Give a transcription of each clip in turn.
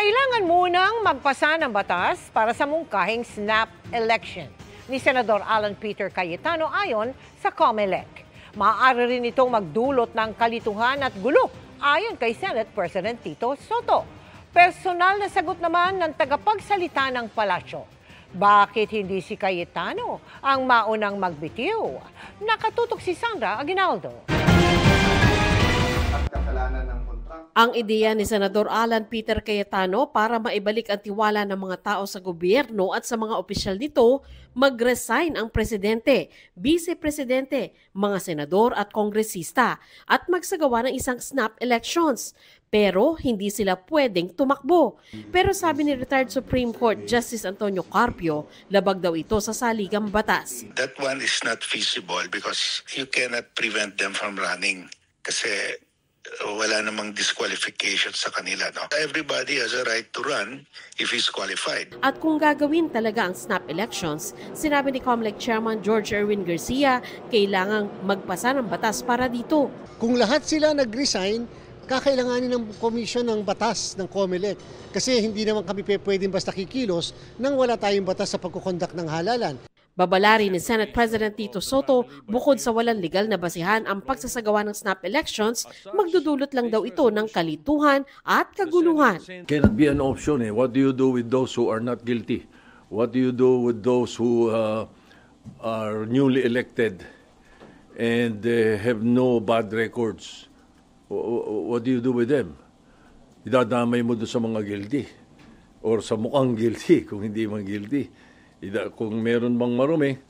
Kailangan munang magpasa ng batas para sa mungkahing snap election ni Senador Alan Peter Cayetano ayon sa COMELEC. Maaari rin itong magdulot ng kalituhan at gulo ayon kay Senate President Tito Soto. Personal na sagot naman ng tagapagsalita ng palasyo. Bakit hindi si Cayetano ang maunang magbitiw? Nakatutok si Sandra Aguinaldo. Ang ideya ni Senador Alan Peter Cayetano para maibalik ang tiwala ng mga tao sa gobyerno at sa mga opisyal nito, mag-resign ang presidente, vice-presidente, mga senador at kongresista at magsagawa ng isang snap elections. Pero hindi sila pwedeng tumakbo. Pero sabi ni retired Supreme Court Justice Antonio Carpio, labag daw ito sa saligang batas. That one is not feasible because you cannot prevent them from running kasi wala namang disqualification sa kanila. No? Everybody has a right to run if he's qualified. At kung gagawin talaga ang snap elections, sinabi ni COMELEC Chairman George Erwin Garcia, kailangang magpasa ng batas para dito. Kung lahat sila nag-resign, kakailanganin ng komisyon ng batas ng COMELEC. Kasi hindi naman kami pwedeng basta kikilos nang wala tayong batas sa pagkukondak ng halalan. Babalari ni Senate President Tito Soto, bukod sa walang legal na basihan ang pagsasagawa ng snap elections, magdudulot lang daw ito ng kalituhan at kaguluhan. Cannot be an option. What do you do with those who are not guilty? What do you do with those who are newly elected and have no bad records? What do you do with them? Idadamay mo doon sa mga guilty or sa mukhang guilty kung hindi man guilty. Kung meron bang marumi,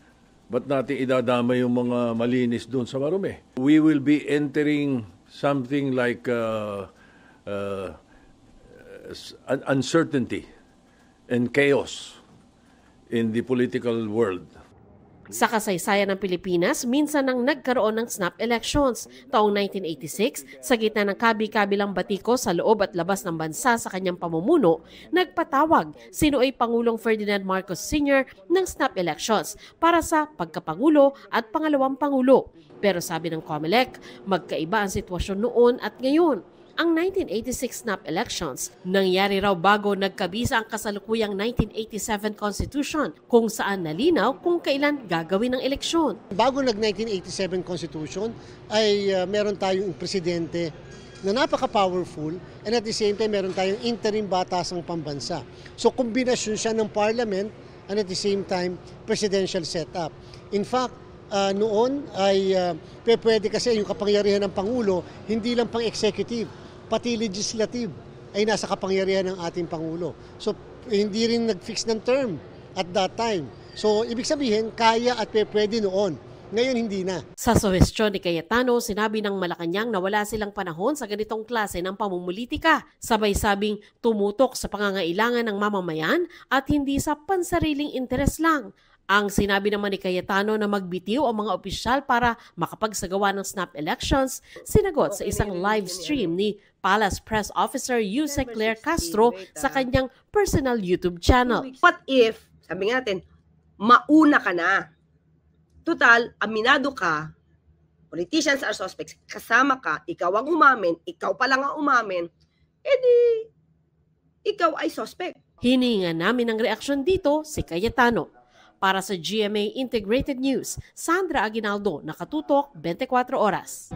ba't natin idadamay yung mga malinis doon sa marumi? We will be entering something like uncertainty and chaos in the political world. Sa kasaysayan ng Pilipinas, minsan nang nagkaroon ng snap elections. Taong 1986, sa gitna ng kabi-kabilang batiko sa loob at labas ng bansa sa kanyang pamumuno, nagpatawag si Noy Pangulong Ferdinand Marcos Sr. ng snap elections para sa pagkapangulo at pangalawang pangulo. Pero sabi ng COMELEC, magkaiba ang sitwasyon noon at ngayon. Ang 1986 snap elections nangyari raw bago nagkabisa ang kasalukuyang 1987 Constitution kung saan nalinaw kung kailan gagawin ang eleksyon. Bago nag-1987 Constitution ay meron tayong presidente na napaka-powerful and at the same time meron tayong interim batasang pambansa. So kombinasyon siya ng parliament and at the same time presidential setup. In fact, noon ay pwede kasi yung kapangyarihan ng Pangulo hindi lang pang executive, pati legislative ay nasa kapangyarihan ng ating Pangulo. So hindi rin nag-fix ng term at that time. So ibig sabihin kaya at pwede noon. Ngayon hindi na. Sa suhestyon ni Cayetano, sinabi ng Malacanang na wala silang panahon sa ganitong klase ng pamumulitika. Sabay sabing tumutok sa pangangailangan ng mamamayan at hindi sa pansariling interes lang. Ang sinabi naman ni Cayetano na magbitiw ang mga opisyal para makapagsagawa ng snap elections, sinagot sa isang live stream ni Palace Press Officer Yusek Claire Castro sa kanyang personal YouTube channel. What if, sabi natin, mauna ka na? Total, aminado ka, politicians are suspects, kasama ka, ikaw ang umamin, ikaw pa lang ang umamin, edi ikaw ay suspect. Hininga namin ng reaksyon dito si Cayetano. Para sa GMA Integrated News, Sandra Aguinaldo, Nakatutok, 24 Oras.